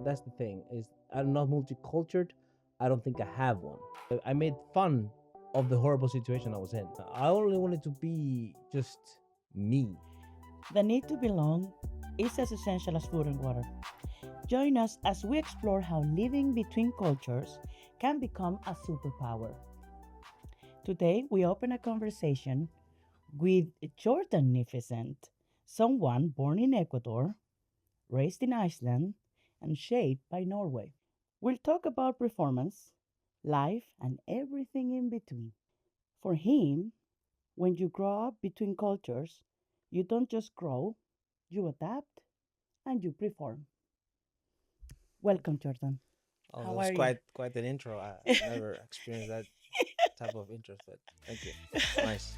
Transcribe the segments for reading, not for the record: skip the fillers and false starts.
that's the thing. Is I'm not multicultural. I don't think I have one. I made fun of the horrible situation I was in. I only wanted to be just me. The need to belong is as essential as food and water. Join us as we explore how living between cultures can become a superpower. Today, we open a conversation with Jhordan Nificent, someone born in Ecuador, raised in Iceland, and shaped by Norway. We'll talk about performance, life, and everything in between. For him, when you grow up between cultures, you don't just grow, you adapt and you perform. Welcome, Jordan. Oh, that How was are you? quite an intro. I never experienced that type of intro, but thank you. Nice.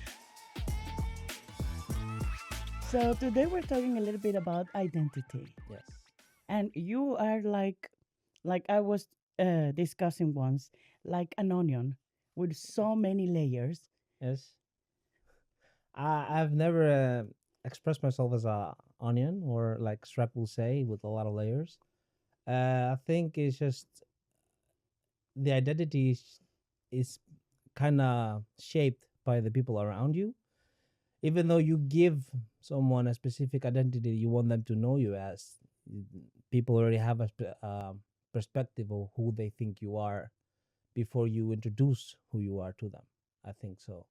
So, today we're talking a little bit about identity. Yes. And you are like I was discussing once, like an onion with so many layers. Yes. I've never expressed myself as a onion or like Shrek will say with a lot of layers. I think it's just the identity is kind of shaped by the people around you. Even though you give someone a specific identity you want them to know you as, y- people already have a perspective of who they think you are before you introduce who you are to them. I think so.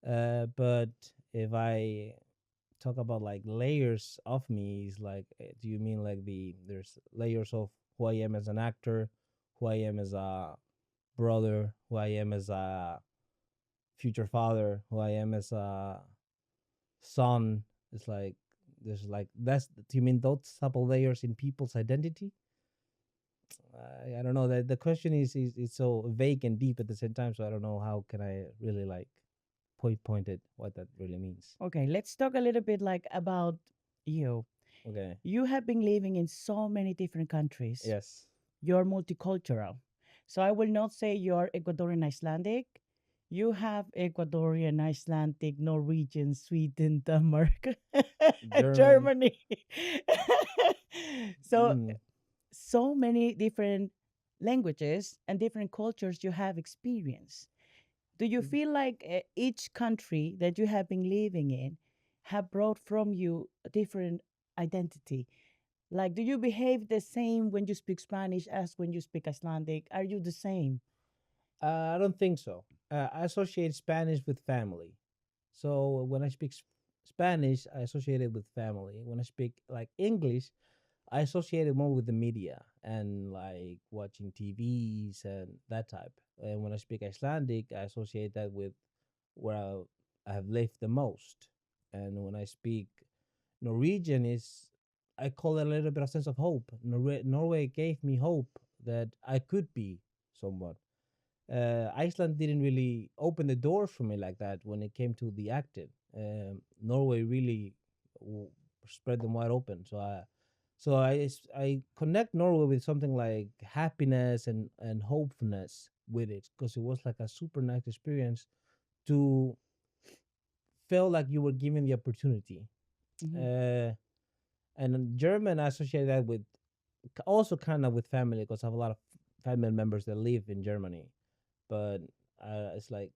But if I talk about like layers of me, is like, do you mean like there's layers of who I am as an actor, who I am as a brother, who I am as a future father, who I am as a son? It's like there's like that's do you mean those type of layers in people's identity? I don't know. The question is so vague and deep at the same time, so I don't know how can I really like pointed what that really means. Okay, let's talk a little bit like about you. Okay. You have been living in so many different countries. Yes. You're multicultural. So I will not say you're Ecuadorian Icelandic. You have Ecuadorian, Icelandic, Norwegian, Sweden, Denmark, German. Germany. so Mm. so many different languages and different cultures you have experienced. Do you feel like each country that you have been living in have brought from you a different identity? Like, do you behave the same when you speak Spanish as when you speak Icelandic? Are you the same? I don't think so. I associate Spanish with family. So when I speak Spanish, I associate it with family. When I speak like English, I associate it more with the media and like watching TVs and that type. And when I speak Icelandic, I associate that with where I have lived the most. And when I speak Norwegian, is I call it a little bit of sense of hope. Norway gave me hope that I could be someone. Iceland didn't really open the doors for me like that when it came to the acting. Norway really w- spread them wide open. So I connect Norway with something like happiness and hopefulness with it because it was like a super nice experience to feel like you were given the opportunity. Hmm. Uh, and in German, I associate that with also kind of with family because I have a lot of family members that live in Germany. But it's like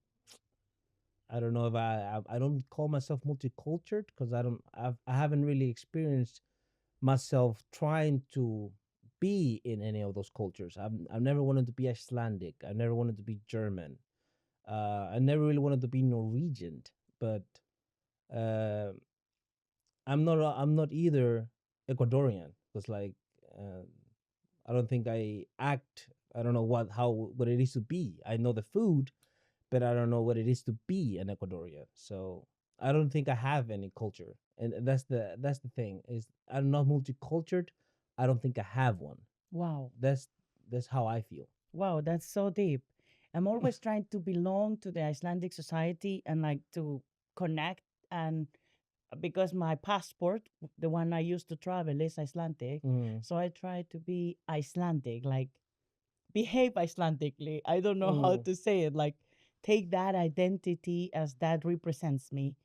I don't know if I don't call myself multicultural because I haven't really experienced myself trying to be in any of those cultures. I've never wanted to be Icelandic. I never wanted to be German. I never really wanted to be Norwegian. But uh, I'm not either Ecuadorian because like uh, I don't think I act. I don't know what it is to be. I know the food, but I don't know what it is to be an Ecuadorian. So I don't think I have any culture, and that's the thing is I'm not multicultural. I don't think I have one. Wow. That's that's how I feel. Wow, that's so deep. I'm always trying to belong to the Icelandic society and like to connect and because my passport, the one I used to travel is Icelandic, Mm, so I try to be Icelandic, like behave Icelandically. I don't know how mm, to say it. Like take that identity as that represents me.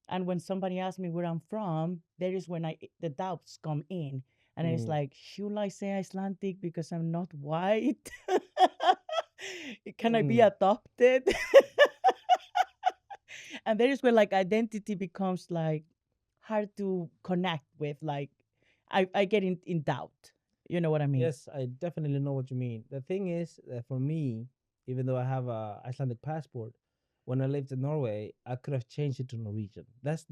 And when somebody asks me where I'm from, there is when the doubts come in. And it's Mm, like, should I say Icelandic because I'm not white? Can I be mm. adopted? And there is where like identity becomes like hard to connect with. Like I get in doubt. You know what I mean? Yes, I definitely know what you mean. The thing is that for me, even though I have a Icelandic passport, when I lived in Norway, I could have changed it to Norwegian. That's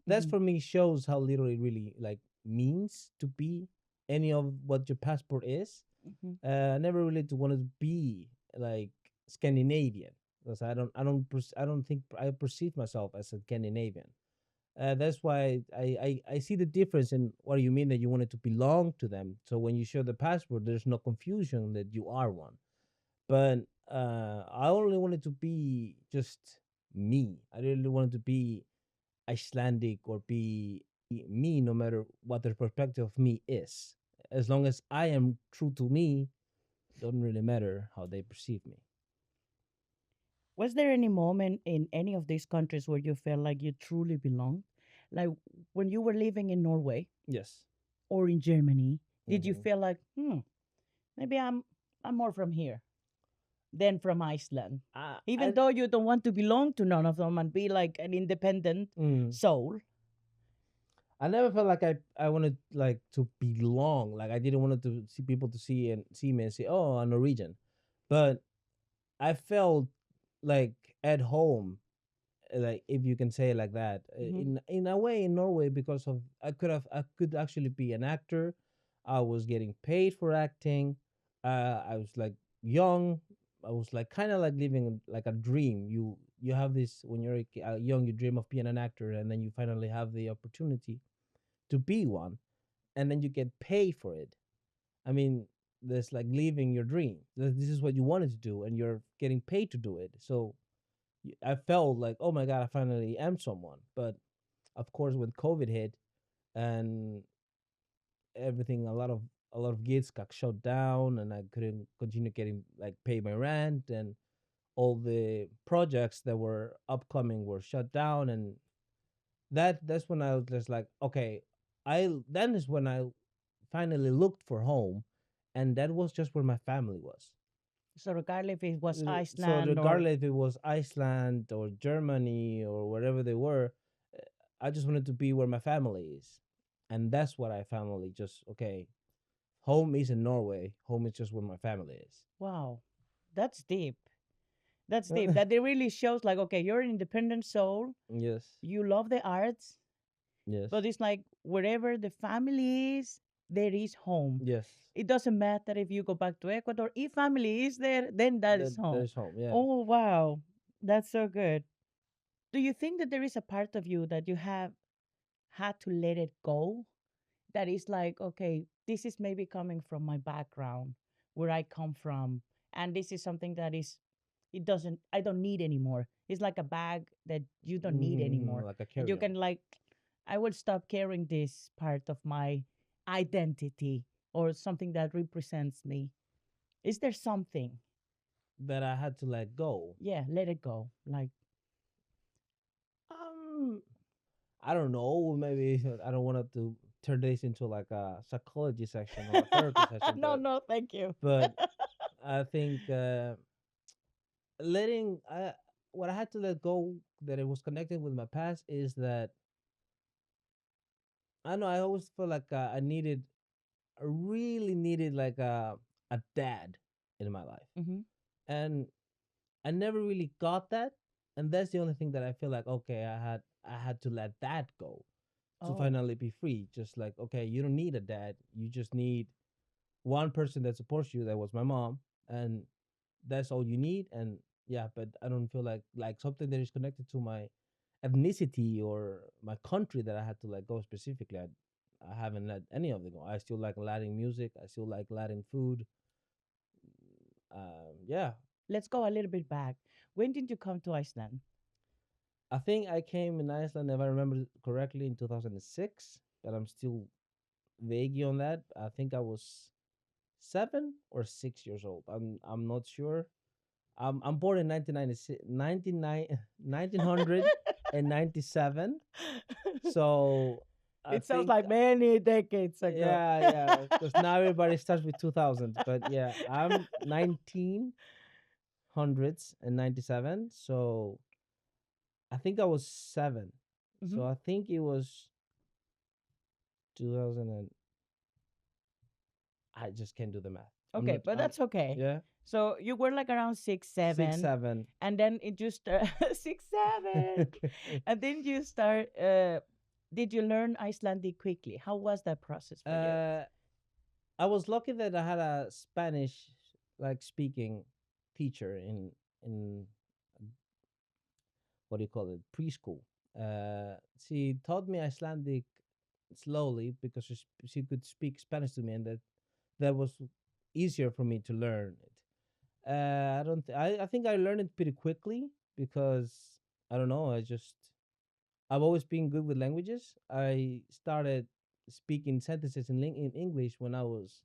Hmm. for me shows how little it really like means to be any of what your passport is. Hmm. I never really wanted to be like Scandinavian because I don't think I perceive myself as a Scandinavian. That's why I see the difference in what you mean that you wanted to belong to them. So when you show the passport, there's no confusion that you are one. But I only wanted to be just me. I really wanted to be Icelandic or be me, no matter what their perspective of me is. As long as I am true to me, don't really matter how they perceive me. Was there any moment in any of these countries where you felt like you truly belonged? Like when you were living in Norway Yes. or in Germany, did you Hmm. feel like, maybe I'm more from here than from Iceland? Even I though you don't want to belong to none of them and be like an independent mm, soul. I never felt like I wanted like to belong. Like I didn't want to see people to see me and say, "Oh, I'm Norwegian," but I felt like at home, like if you can say it like that, Hmm. in a way in Norway because of I could actually be an actor. I was getting paid for acting. I was like young. I was like kind of like living like a dream. You have this when you're young, you dream of being an actor, and then you finally have the opportunity to be one, and then you get paid for it. I mean, that's like living your dream. This is what you wanted to do, and you're getting paid to do it. So I felt like, oh my god, I finally am someone. But of course, when COVID hit and everything, a lot of gigs got shut down, and I couldn't continue getting like pay my rent, and all the projects that were upcoming were shut down, and that's when I was just like, okay, I then is when I finally looked for home, and that was just where my family was. So regardless if it was So Iceland or regardless if it was Iceland or Germany or wherever they were, uh, I just wanted to be where my family is, and that's what I finally just okay. Home is in Norway. Home is just where my family is. wow, that's deep. That's deep. That it really shows like, okay, you're an independent soul. Yes, You love the arts, yes, but it's like wherever the family is, there is home. yes. It doesn't matter if you go back to Ecuador. If family is there, then that is home. There's home. Yeah. Oh wow, that's so good. Do you think that there is a part of you that you have had to let it go? That is like, okay, this is maybe coming from my background, where I come from, and this is something that is, I don't need anymore. It's like a bag that you don't need anymore. Like a And carry you on. can like, I will stop carrying this part of my identity or something that represents me. Is there something? That I had to let go. Yeah, let it go. Like, Um, I don't know. Maybe I don't want to turn this into like a psychology section or a therapy session, no, no, thank you. but I think letting what I had to let go that it was connected with my past is that I know I always felt like I really needed like a dad in my life, Hmm. and I never really got that, and that's the only thing that I feel like okay, I had to let that go to Oh, finally be free. Just like okay, you don't need a dad, you just need one person that supports you. That was my mom, and that's all you need. And yeah, but I don't feel like something that is connected to my ethnicity or my country that I had to let go specifically. I haven't let any of them go. I still like Latin music. I still like Latin food. Yeah, let's go a little bit back. When did you come to Iceland? I think I came in Iceland, if I remember correctly, in 2006. But I'm still vague on that. I think I was 7 or 6 years old. I'm not sure. I'm born in 1996, 1997. So I It sounds think, like many decades ago. yeah, yeah, because now everybody starts with 2000s. But yeah, I'm 1997. So I think I was 7. So Mhm. I think it was 2000 and I just can't do the math. I'm Okay, not, but that's okay. yeah, So you were like around six, six, seven, 7. and then it just 6, 7, and then you start. Did you learn Icelandic quickly? How was that process for you? uh, I was lucky that I had a Spanish like speaking teacher in what do you call it, preschool. She taught me Icelandic slowly because she could speak Spanish to me, and that was easier for me to learn it. I don't. I think I learned it pretty quickly because I don't know. I've always been good with languages. I started speaking sentences in English when I was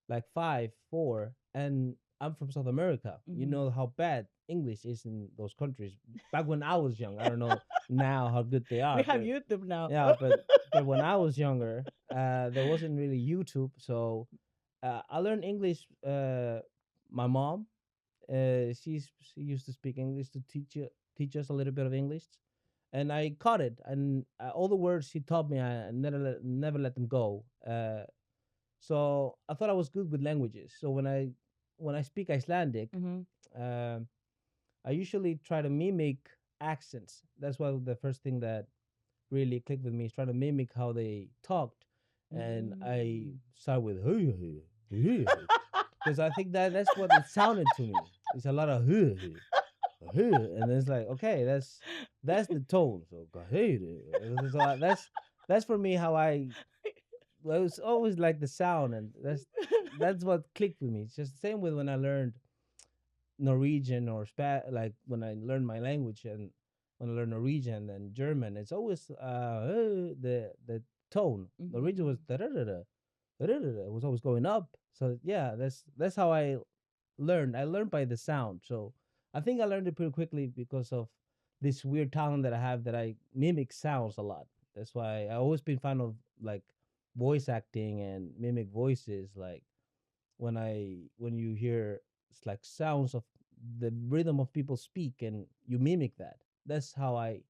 like 5, 4, and I'm from South America. You Hmm. know how bad English is in those countries. Back when I was young, I don't know now how good they We are, have but YouTube now. yeah, but when I was younger, there wasn't really YouTube, so I learned English. My mom, she used to speak English to teach us a little bit of English, and I caught it. And all the words she taught me, I never let them go. So I thought I was good with languages. So when I speak Icelandic, Hmm. um, I usually try to mimic accents. That's why the first thing that really clicked with me is trying to mimic how they talked, and I Mm. start with because I think that's what it sounded to me. It's a lot of and it's like, okay, that's the tone. So go so that's for me how I, well, it's always like the sound, and that's what clicked with me. It's just the same with when I learned Norwegian or like when I learned my language, and when I learned Norwegian and German, it's always the tone. Norwegian was Mhm. da da da da da da da. It was always going up. So yeah, that's how I learned. I learned by the sound. So I think I learned it pretty quickly because of this weird talent that I have, that I mimic sounds a lot. That's why I always been fan of like voice acting and mimic voices. Like when you hear, it's like sounds of the rhythm of people speak, and you mimic that. That's how I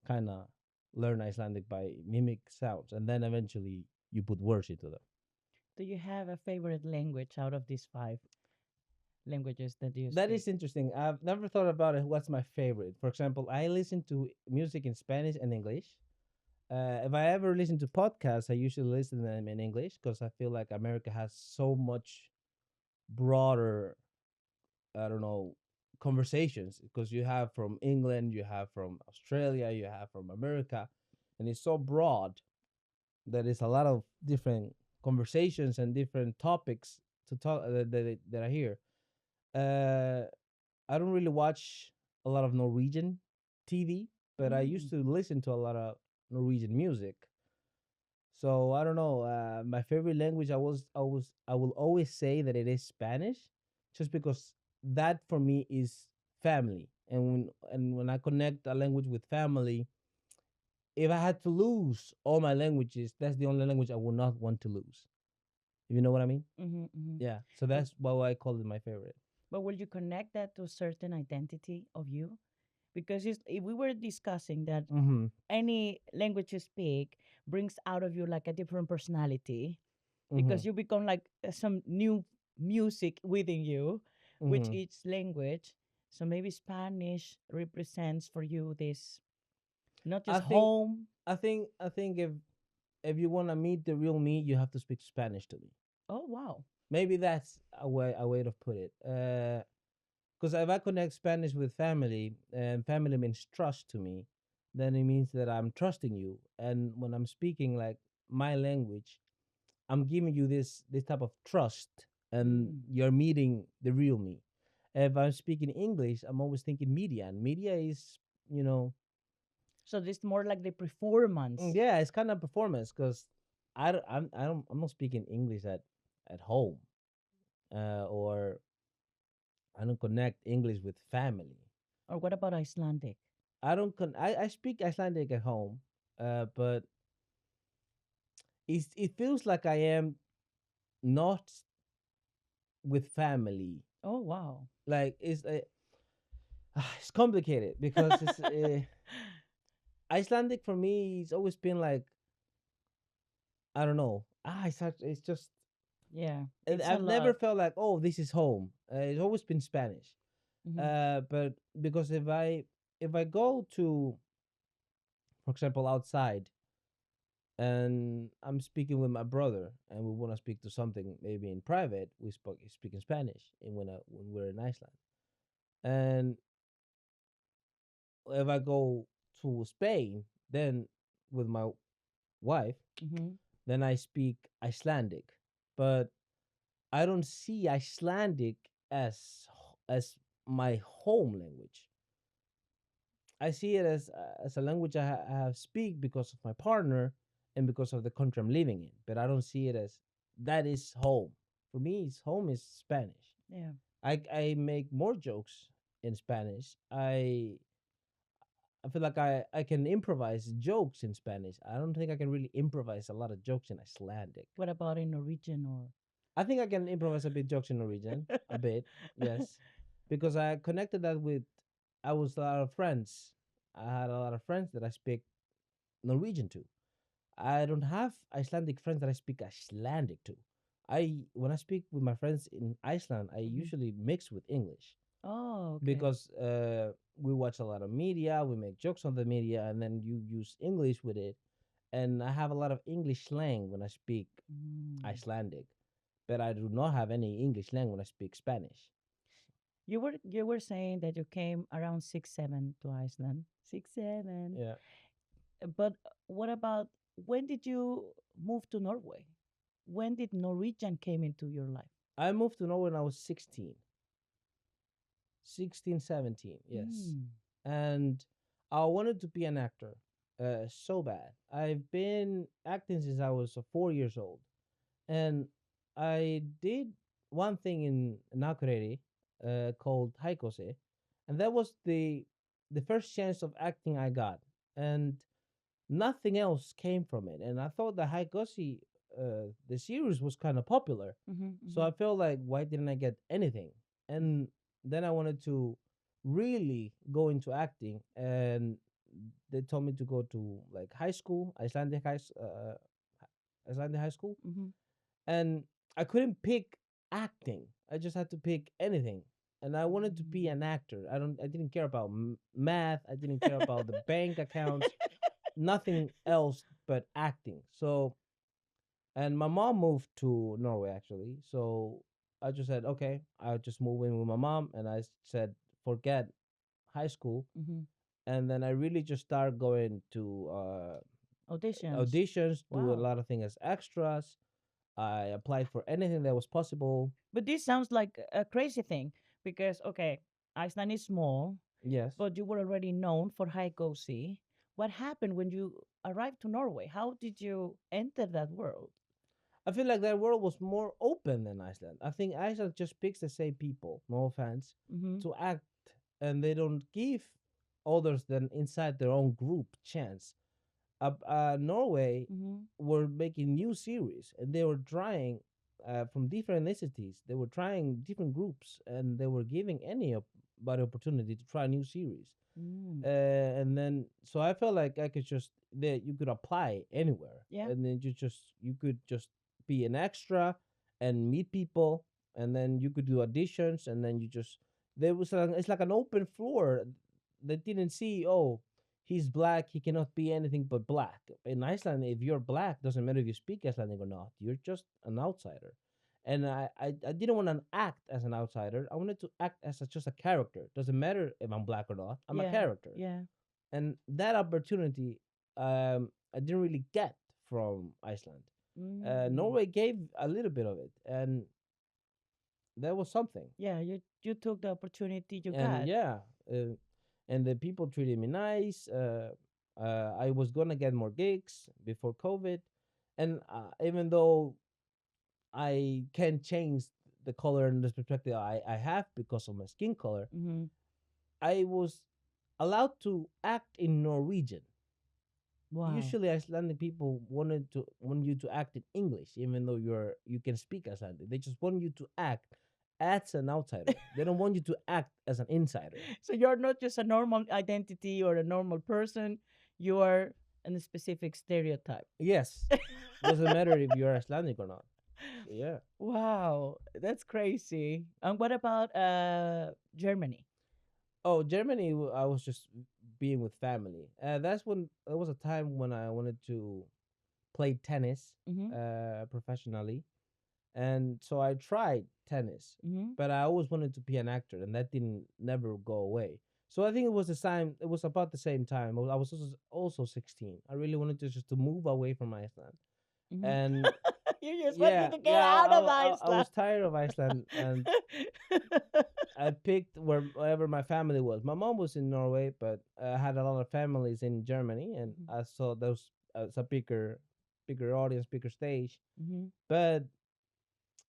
kind of learn Icelandic, by mimic sounds, and then eventually you put words into them. Do you have a favorite language out of these five languages that you That speak? is interesting. I've never thought about it. What's my favorite? For example, I listen to music in Spanish and English. If I ever listen to podcasts, I usually listen to them in English because I feel like America has so much broader, I don't know, conversations, because you have from England, you have from Australia, you have from America, and it's so broad that it's a lot of different conversations and different topics to talk that I hear. Uh, I don't really watch a lot of Norwegian TV, but I used Mm. to listen to a lot of Norwegian music. So I don't know. My favorite language, I will always say that it is Spanish, just because that for me is family. And when I connect a language with family, if I had to lose all my languages, that's the only language I would not want to lose. If you know what I mean? Mm-hmm, mm-hmm. Yeah. So that's why I call it my favorite. But will you connect that to a certain identity of you? Because if we were discussing that Mm-hmm. any language you speak brings out of you like a different personality, Mm-hmm. because you become like some new music within you with Mm-hmm. each language. So maybe Spanish represents for you this not I just think home. I think if you want to meet the real me, you have to speak Spanish to me. Oh wow. Maybe that's a way to put it. Because if I connect Spanish with family, and family means trust to me, then it means that I'm trusting you. And when I'm speaking like my language, I'm giving you this type of trust, and Mm. you're meeting the real me. If I'm speaking English, I'm always thinking media, and media is, you know, So this more like the performance. yeah, it's kind of performance, because I'm not speaking English at home, or I don't connect English with family. Or what about Icelandic? I don't I speak Icelandic at home, but it feels like I am not with family. Oh, wow. Like it's complicated because it's Icelandic for me. It's always been like I don't know. It's just Yeah, and it's a I've never lot. felt like oh this is home. It's always been Spanish. Hmm. But because if I go to, for example, outside and I'm speaking with my brother and we want to speak to something maybe in private, we speak in Spanish and when we're in Iceland. And if I go to Spain, then with my wife, Hmm. then I speak Icelandic. But I don't see Icelandic as my home language. I see it as a language I have speak because of my partner and because of the country I'm living in. But I don't see it as that is home. For me, home is Spanish. Yeah. I make more jokes in Spanish. I feel like I can improvise jokes in Spanish. I don't think I can really improvise a lot of jokes in Icelandic. What about in Norwegian or? I think I can improvise a bit jokes in Norwegian, a bit, yes, because I connected that with. I was a lot of friends. I had a lot of friends that I speak Norwegian to. I don't have Icelandic friends that I speak Icelandic to. When I speak with my friends in Iceland, I Mhm. usually mix with English Oh, okay. because we watch a lot of media, we make jokes on the media, and then you use English with it. And I have a lot of English slang when I speak Mm. Icelandic, but I do not have any English slang when I speak Spanish. You were saying that you came around 6 7 to Iceland. 6 7. Yeah, But what about when did you move to Norway? When did Norwegian came into your life? I moved to Norway when I was 16, 16, 17, yes. Mm. And I wanted to be an actor so bad. I've been acting since I was 4 years old. And I did one thing in Nakureri called Haikose. And that was the first chance of acting I got. And nothing else came from it. And I thought the Haikosi, the series was kind of popular. Mm-hmm, So mm-hmm, I felt like, why didn't I get anything? And then I wanted to really go into acting. And they told me to go to like high school, Icelandic high school. mm-hmm, And I couldn't pick acting. I just had to pick anything. And I wanted to be mm. an actor. I didn't care about math. I didn't care about the bank accounts, nothing else but acting. So, and my mom moved to Norway actually. So I just said, okay, I'll just move in with my mom. And I said, forget high school. Mm-hmm. And then I really just started going to Auditions. auditions, do a Wow. lot of things as extras. I applied for anything that was possible. But this sounds like a crazy thing because, okay, Iceland is small, Yes. but you were already known for Haikosi. What happened when you arrived to Norway? How did you enter that world? I feel like that world was more open than Iceland. I think Iceland just picks the same people, no offense, Mm-hmm. to act, and they don't give others than inside their own group chance. Norway Mm-hmm. were making new series, and they were trying from different ethnicities. They were trying different groups, and they were giving anybody opportunity to try a new series. Mm. And then so I felt like I could just that you could apply anywhere, Yeah. and then you could just be an extra and meet people, and then you could do auditions, and then you just it's like an open floor. They didn't see he's black, he cannot be anything but black. In Iceland, if you're black, doesn't matter if you speak Icelandic or not, you're just an outsider. And I didn't want to act as an outsider. I wanted to act as just a character. Doesn't matter if I'm black or not. I'm a Yeah. character. Yeah. And that opportunity, I didn't really get from Iceland. Mm. Norway gave a little bit of it, and that was something. Yeah. You took the opportunity you And got. yeah, uh, and the people treated me nice. I was gonna get more gigs before COVID, and even though I can change the color and the perspective I have because of my skin color, Mm-hmm. I was allowed to act in Norwegian. Wow. Usually Icelandic people want you to act in English, even though you can speak Icelandic. They just want you to act as an outsider. They don't want you to act as an insider. So you're not just a normal identity or a normal person. You are in a specific stereotype. Yes, doesn't matter if you're Icelandic or not. So yeah. Wow, that's crazy. And what about Germany? Oh, Germany. I was just being with family. That's when there was a time when I wanted to play tennis Mm-hmm. professionally, and so I tried tennis, Mm-hmm. but I always wanted to be an actor, and that didn't never go away. So I think it was the same. It was about the same time. I was also 16. I really wanted to just to move away from Iceland, Mm-hmm. and You just wanted yeah, to get yeah, out of I Iceland. was tired of Iceland, and I picked wherever my family was. My mom was in Norway, but I had a lot of families in Germany, and Mm-hmm. I saw those as a bigger audience, bigger stage. Mm-hmm. But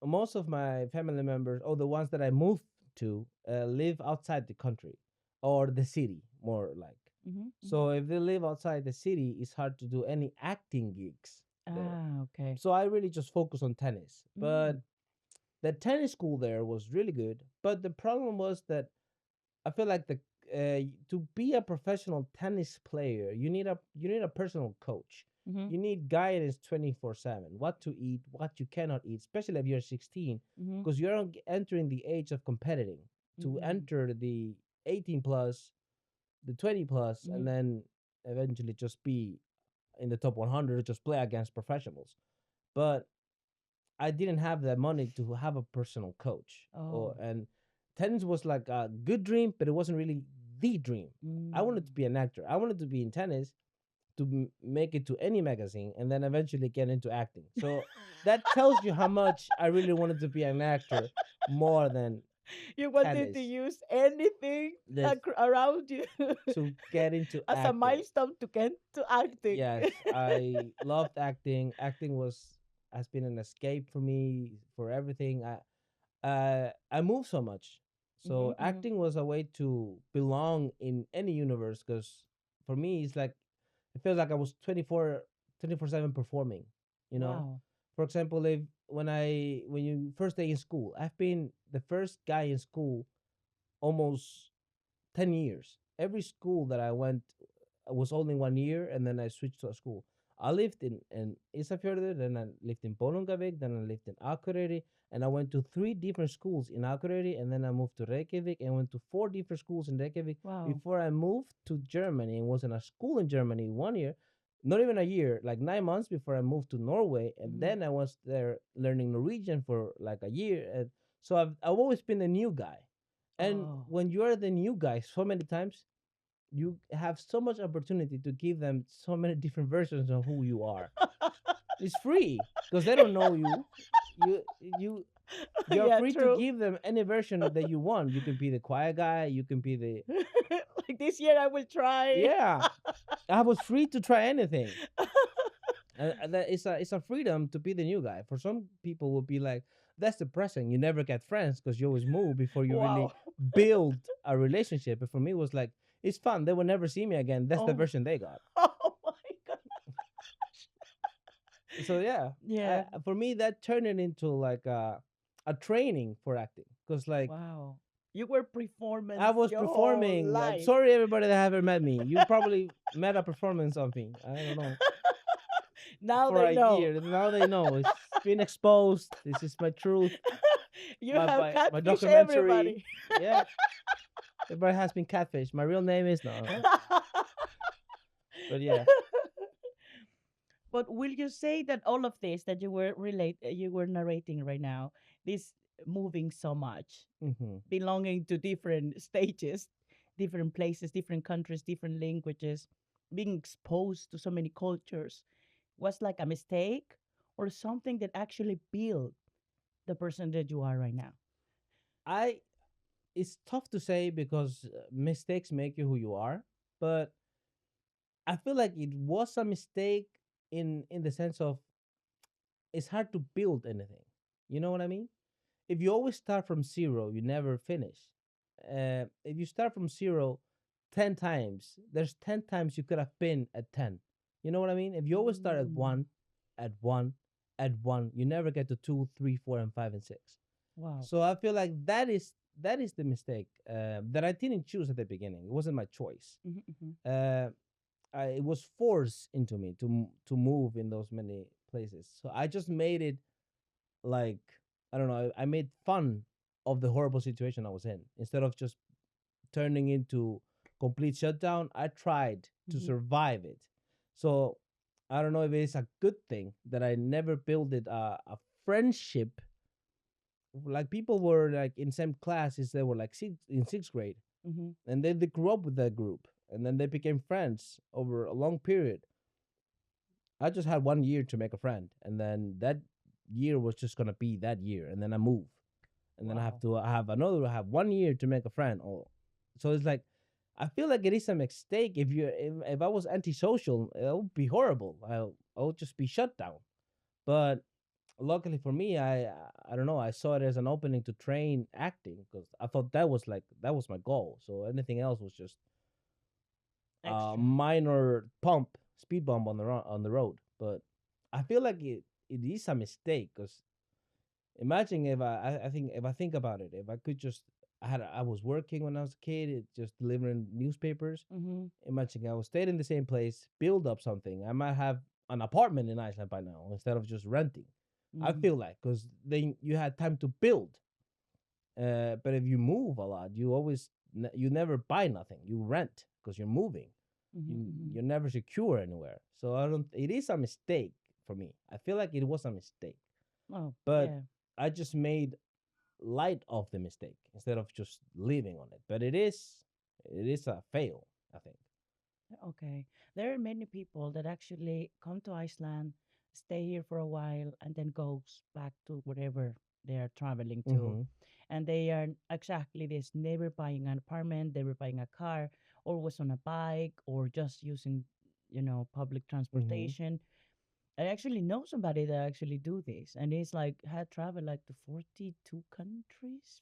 most of my family members, or the ones that I moved to, live outside the country or the city, more like. Mm-hmm. So if they live outside the city, it's hard to do any acting gigs there. Ah, okay. So I really just focus on tennis. But Mm. the tennis school there was really good. But the problem was that I feel like the to be a professional tennis player, you need a personal coach. Mm-hmm. You need guidance 24/7. What to eat, what you cannot eat, especially if you're 16, Mm-hmm. because you're entering the age of competing. To Mm-hmm. enter the 18 plus, the 20 plus, and Mm-hmm. then eventually just be in the top 100, just play against professionals. But I didn't have the money to have a personal coach. Oh. And tennis was like a good dream, but it wasn't really the dream. I wanted to Mm. be an actor. I wanted to be in tennis to make it to any magazine and then eventually get into acting. So that tells you how much I really wanted to be an actor more than You wanted to tennis. use anything That around you to get into as a acting. milestone to get to acting. Yes, I loved acting. Acting has been an escape for me for everything. I move so much. Mm-hmm. So Mm-hmm. acting was a way to belong in any universe because for me it's like it feels like I was 24/7 performing, you know. Wow. For example, if when you first day in school, I've been the first guy in school almost 10 years. Every school that I went was only 1 year, and then I switched to a school. I lived in Isafjordur, then I lived in Bolungavik, then I lived in Akureyri, and I went to three different schools in Akureyri, and then I moved to Reykjavik and went to four different schools in Reykjavik Wow. before I moved to Germany and was in a school in Germany 1 year, not even a year, like 9 months before I moved to Norway, and Mm-hmm. then I was there learning Norwegian for like a year, and so I've always been the new guy. And Oh. when you are the new guy so many times, you have so much opportunity to give them so many different versions of who you are. It's free because they don't know you. You you you're Yeah, free to true. give them any version that you want. You can be the quiet guy. You can be the Like this year I will try. yeah. I was free to try anything. And that it's a freedom to be the new guy. For some people, will be like that's depressing. You never get friends because you always move before you really Wow. build a relationship. But for me, it was like it's fun. They will never see me again. That's the Oh. version they got. Oh my god. So yeah, Yeah. for me that turned it into like a training for acting because like Wow. You were I performance was your whole performing. Like, life. sorry, everybody that haven't met me. You probably met a performance of me. I don't know Now for they a know. year. Now they know it's been exposed. This is my truth. You My have my catfish documentary. everybody. Yeah, everybody has been catfish. My real name is no, but yeah. But will you say that all of this that you were narrating right now, this moving so much, Hmm. belonging to different stages, different places, different countries, different languages, being exposed to so many cultures, was like a mistake or something that actually built the person that you are right now? I It's tough to say because mistakes make you who you are, but I feel like it was a mistake in the sense of it's hard to build anything. You know what I mean? If you always start from zero, you never finish. If you start from zero 10 times, there's 10 times you could have been at 10. You know what I mean? If you always start at Mm. one, at one, at one, you never get to two, three, four, and five and six. Wow. So I feel like that is the mistake that I didn't choose at the beginning. It wasn't my choice. Mm-hmm, mm-hmm. Uh, it was forced into me to move in those many places. So I just made it like I don't know. I made fun of the horrible situation I was in instead of just turning into complete shutdown. I tried to Mm-hmm. survive it. So I don't know if it's a good thing that I never built it a friendship. Like people were like in same classes. They were like in sixth grade, Mm-hmm. and then they grew up with that group, and then they became friends over a long period. I just had 1 year to make a friend, and then that year was just gonna be that year, and then I move, and then Wow. I have 1 year to make a friend. Oh, so it's like I feel like it is a mistake. If I was antisocial, it would be horrible. I would just be shut down. But luckily for me, I don't know. I saw it as an opening to train acting because I thought that was my goal. So anything else was just a Extra. minor speed bump on on the road. But I feel like it is a mistake because imagine if I think if I think about it, if I could just I was working when I was a kid, just delivering newspapers. Mm-hmm. Imagine I was stayed in the same place, build up something. I might have an apartment in Iceland by now instead of just renting. I Mm-hmm. feel like because then you had time to build. But if you move a lot, you never buy nothing. You rent because you're moving. Mm-hmm. Mm-hmm. You're never secure anywhere. So I don't. It is a mistake for me. I feel like it was a mistake, Oh, but yeah. I just made light of the mistake instead of just living on it. But it is a fail. I think. Okay. There are many people that actually come to Iceland, stay here for a while, and then goes back to wherever they are traveling to. Mm-hmm. And they are exactly this, never buying an apartment, never buying a car, always on a bike, or just using, public Mm-hmm. transportation. I actually know somebody that actually do this, and he's like had traveled like to 42 countries,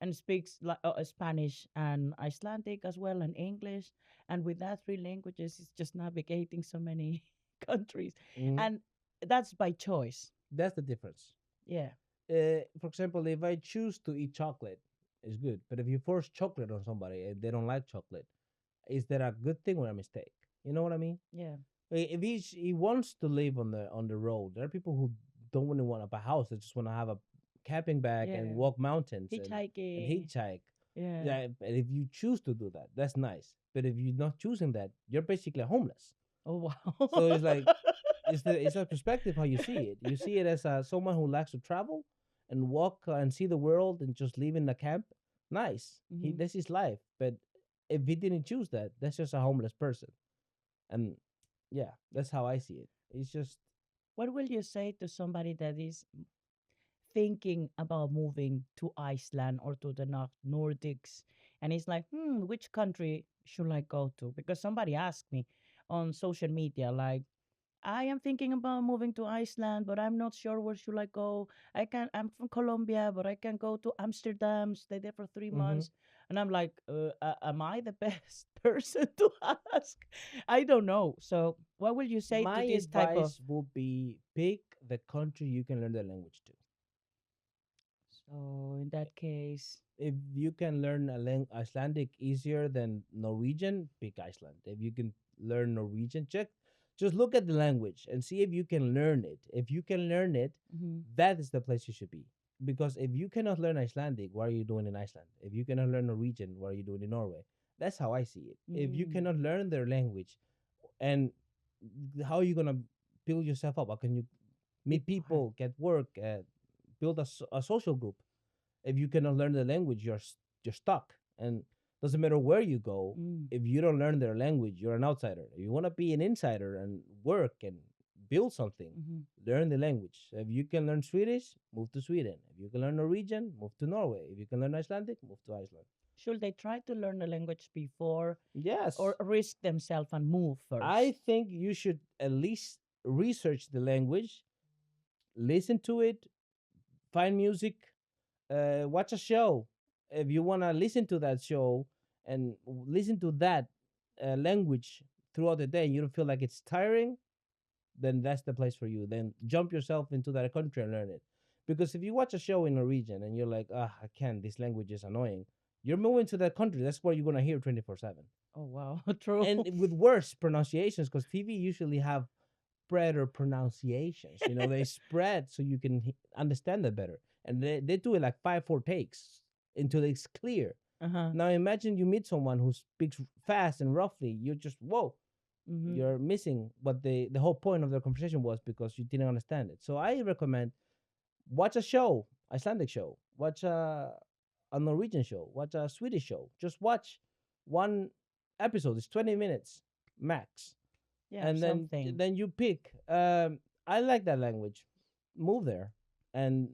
and speaks like Spanish and Icelandic as well, and English. And with that three languages, he's just navigating so many countries, Mm-hmm. and that's by choice. That's the difference. Yeah, For example, if I choose to eat chocolate, it's good. But if you force chocolate on somebody and they don't like chocolate, is that a good thing or a mistake? You know what I mean? yeah, If he wants to live on the road, there are people who don't really want to buy a house. They just want to have a camping bag and yeah. walk mountains and Hitchhiking. hitchhike. Yeah. Yeah, and if you choose to do that, that's nice. But if you're not choosing that, you're basically homeless. Oh wow. So it's like it's a perspective how you see it. You see it as someone who likes to travel and walk and see the world and just live in the camp. Nice. hmm That's his life. But if he didn't choose that, that's just a homeless person. And yeah, that's how I see it. It's just What will you say to somebody that is thinking about moving to Iceland or to the Nordics, and he's like, which country should I go to? Because somebody asked me on social media, like, I am thinking about moving to Iceland, but I'm not sure where should I go. I'm from Colombia, but I can go to Amsterdam, stay there for three mm-hmm. months. And I'm like, am I the best person to ask? I don't know. So what will you say to My this type of? advice would be pick the country you can learn the language to. So in that case, If you can learn Icelandic easier than Norwegian, pick Iceland. If you can learn Norwegian, just look at the language and see if you can learn it. If you can learn it, mhm, that is the place you should be. Because if you cannot learn Icelandic, what are you doing in Iceland? If you cannot learn Norwegian, what are you doing in Norway? That's how I see it. If you mm, cannot learn their language, and how are you gonna build yourself up? How can you be meet part. people, get work, build a social group? If you cannot learn the language, you're stuck. And doesn't matter where you go, Mm, if you don't learn their language, you're an outsider. If you want to be an insider and work and build something, mhm. learn the language. If you can learn Swedish, move to Sweden. If you can learn Norwegian, move to Norway. If you can learn Icelandic, move to Iceland. Should they try to learn the language before Yes, or risk themselves and move I first? think you should at least research the language, listen to it, find music, watch a show. If you want to listen to that show and listen to that language throughout the day, you don't feel like it's tiring, then that's the place for you. Then jump yourself into that country and learn it. Because if you watch a show in Norwegian and you're like, ah, I can't, this language is annoying, you're moving to that country. That's where you're gonna hear 24/7. Oh wow, true. And with worse pronunciations, because TV usually have better pronunciations. They spread so you can understand it better. And they do it like 5, 4 takes until it's clear. Uh-huh. Now imagine you meet someone who speaks fast and roughly. You're just, whoa, Mm-hmm. you're missing what the whole point of their conversation was because you didn't understand it. So I recommend watch a show, Icelandic show, watch a Norwegian show, watch a Swedish show. Just watch one episode. It's 20 minutes max, Yeah, and then something. then you pick. I like that language. Move there, and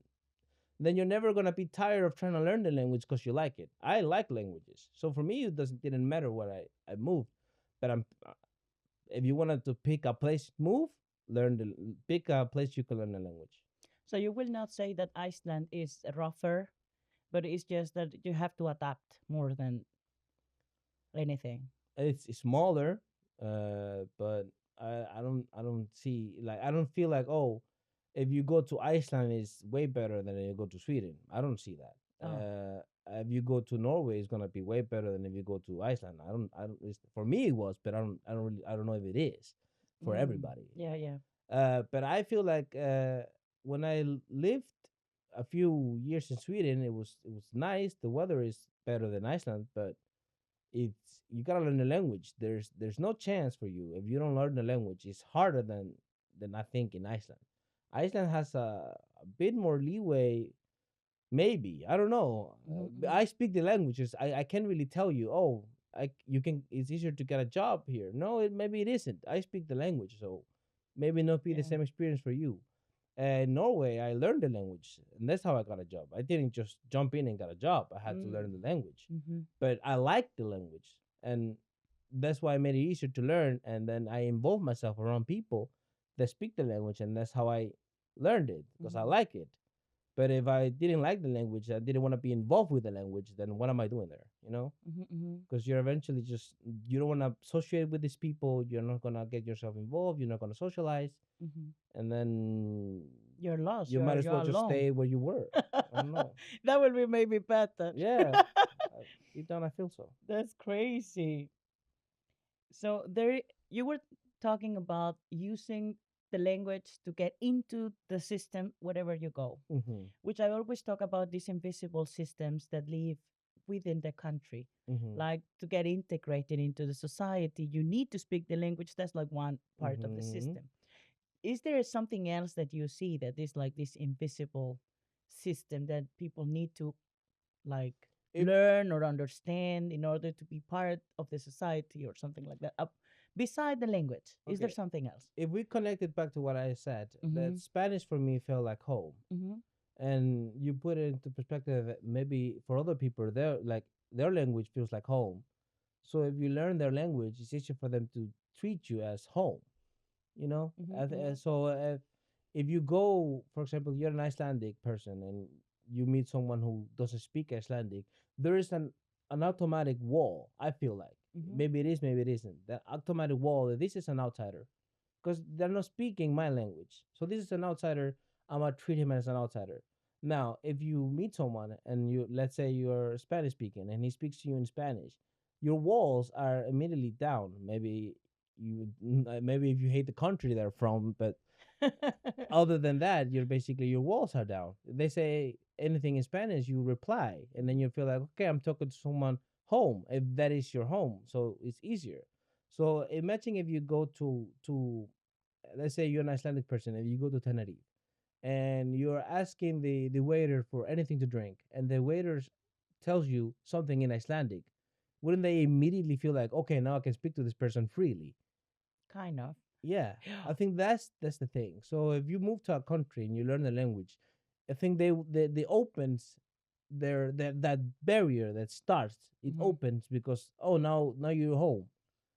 then you're never gonna be tired of trying to learn the language because you like it. I like languages, so for me it didn't matter where I moved. But if you wanted to pick a place, move, pick a place you can learn the language. So you will not say that Iceland is rougher, but it's just that you have to adapt more than anything. It's smaller, but I don't see, like, I don't feel like, oh, if you go to Iceland it's way better than if you go to Sweden. I don't see that. Oh. If you go to Norway, it's gonna be way better than if you go to Iceland. I don't for me it was, but I don't know if it is for everybody. Yeah, yeah. But I feel like when I lived a few years in Sweden, it was nice. The weather is better than Iceland, but you gotta learn the language. There's no chance for you if you don't learn the language. It's harder than I think in Iceland. Iceland has a bit more leeway. Maybe I don't know. Mm-hmm. I speak the languages. I can't really tell you. Oh, you can. It's easier to get a job here. No, maybe it isn't. I speak the language, so maybe not be the Yeah. same experience for you. Norway, I learned the language, and that's how I got a job. I didn't just jump in and got a job. I had to learn the language, Mm-hmm. but I liked the language, and that's why I made it easier to learn. And then I involved myself around people that speak the language, and that's how I learned it because I Mm-hmm. like it. But if I didn't like the language, I didn't want to be involved with the language, then what am I doing there? Mm-hmm. Because you're eventually just, you don't want to associate with these people. You're not gonna get yourself involved. You're not gonna socialize, Mm-hmm. and then You're lost. you You're might as you're well just alone. stay where you were. I don't know. That will be maybe better. Yeah, deep down I feel so. That's crazy. So there you were talking about using the language to get into the system wherever you go, Mhm. which I always talk about these invisible systems that live within the country. Mhm. Like to get integrated into the society, you need to speak the language. That's like one part of the Mhm. system. Is there something else that you see that is like this invisible system that people need to like If learn or understand in order to be part of the society or something like that? Beside the language, is there Okay, something else? if we connect it back to what I said, Mm-hmm. that Spanish for me felt like home, Mm-hmm. and you put it into perspective, maybe for other people, their language feels like home. So if you learn their language, it's easier for them to treat you as home. You know, Mm-hmm. so if you go, for example, you're an Icelandic person and you meet someone who doesn't speak Icelandic, there is an automatic wall. I feel like Mm-hmm. maybe it is, maybe it isn't. That automatic wall that this is an outsider because they're not speaking my language. So this is an outsider. I'm gonna treat him as an outsider. Now, if you meet someone and let's say you're Spanish speaking and he speaks to you in Spanish, your walls are immediately down. Maybe if you hate the country they're from, but other than that, you're basically, your walls are down. They say anything in Spanish, you reply, and then you feel like, okay, I'm talking to someone home, if that is your home, so it's easier. So imagine if you go to let's say you're an Icelandic person, and you go to Tenerife, and you're asking the waiter for anything to drink, and the waiter tells you something in Icelandic, wouldn't they immediately feel like, okay, now I can speak to this person freely? Kind of. Yeah, Yeah. I think that's the thing. So if you move to a country and you learn the language, I think they opens that barrier that starts. It Mm-hmm. opens because, oh, now you're home.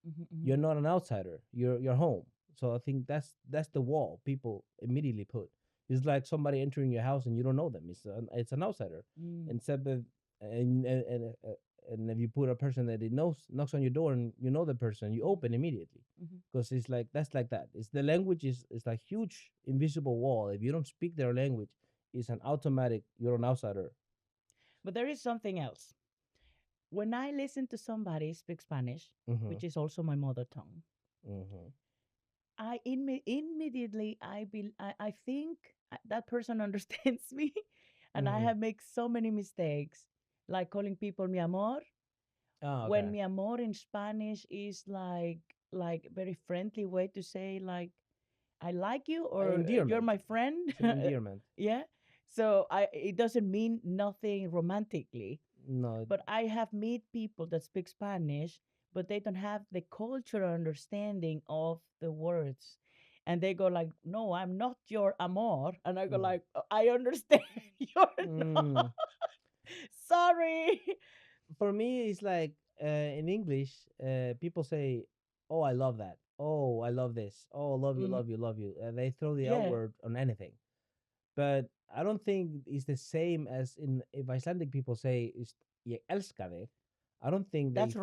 Mm-hmm. You're not an outsider. You're home. So I think that's the wall people immediately put. It's like somebody entering your house and you don't know them. It's an outsider. Mm-hmm. Instead of and and if you put a person that it knows knocks on your door and you know the person, you open immediately, Mm-hmm. because it's like that's like that. It's the language is like huge invisible wall. If you don't speak their language, it's an automatic you're an outsider. But there is something else. When I listen to somebody speak Spanish, Mm-hmm. which is also my mother tongue, Mm-hmm. immediately I think that person understands me, and I Mm-hmm. have made so many mistakes, like calling people mi amor, Oh, when okay. mi amor in Spanish is like very friendly way to say like I like you or you're Endearment. my friend. It's an endearment. Yeah. So I it doesn't mean nothing romantically, No. but I have met people that speak Spanish, but they don't have the cultural understanding of the words. And they go like, "No, I'm not your amor," and I go Mm. like, "I understand you're not. Mm. Sorry." For me, it's like in English, people say, "Oh, I love that. Oh, I love this. Oh, love you, Mhm. love you, love you." They throw the L Yeah, word on anything. But I don't think it's the same as in if Icelandic people say is "ég elska þig." I don't think that's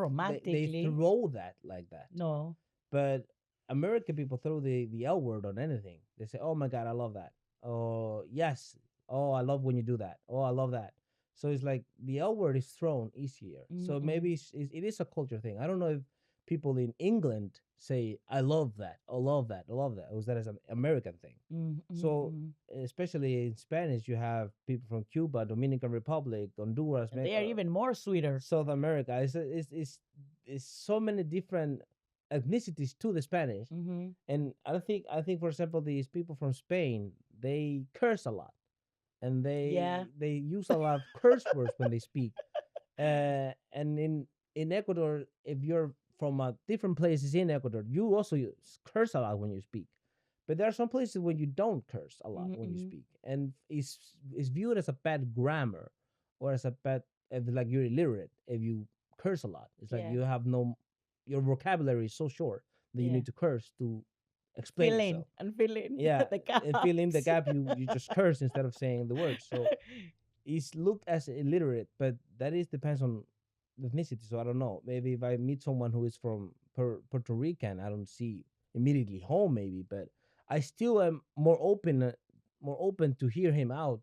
they romantically. throw that like that. No. But American people throw the L word on anything. They say, "Oh my God, I love that." Oh yes. Oh, I love when you do that. Oh, I love that. So it's like the L word is thrown easier. So Mm-mm. maybe it is a culture thing. I don't know if people in England say, "I love that," "I love that," "I love that," or is that as an American thing? So Mm-mm. especially in Spanish, you have people from Cuba, Dominican Republic, Honduras, And they are even more sweeter. South America. It's so many different ethnicities to the Spanish, Mm-hmm. and I think for example these people from Spain they curse a lot, and Yeah, they use a lot of curse words when they speak. And in Ecuador, if you're from different places in Ecuador, you also curse a lot when you speak. But there are some places where you don't curse a lot when you mm-hmm. speak, and it's viewed as a bad grammar, or as a bad if like you're illiterate if you curse a lot. It's like Yeah, you have no your vocabulary is so short that you yeah. need to curse to explain Fill in yourself. and fill in Yeah, the and fill in the gaps. gap. You just curse instead of saying the words. So is looked as illiterate, but that is depends on the ethnicity. So I don't know. Maybe if I meet someone who is from Puerto Rican, I don't see immediately home. Maybe, but I still am more open to hear him out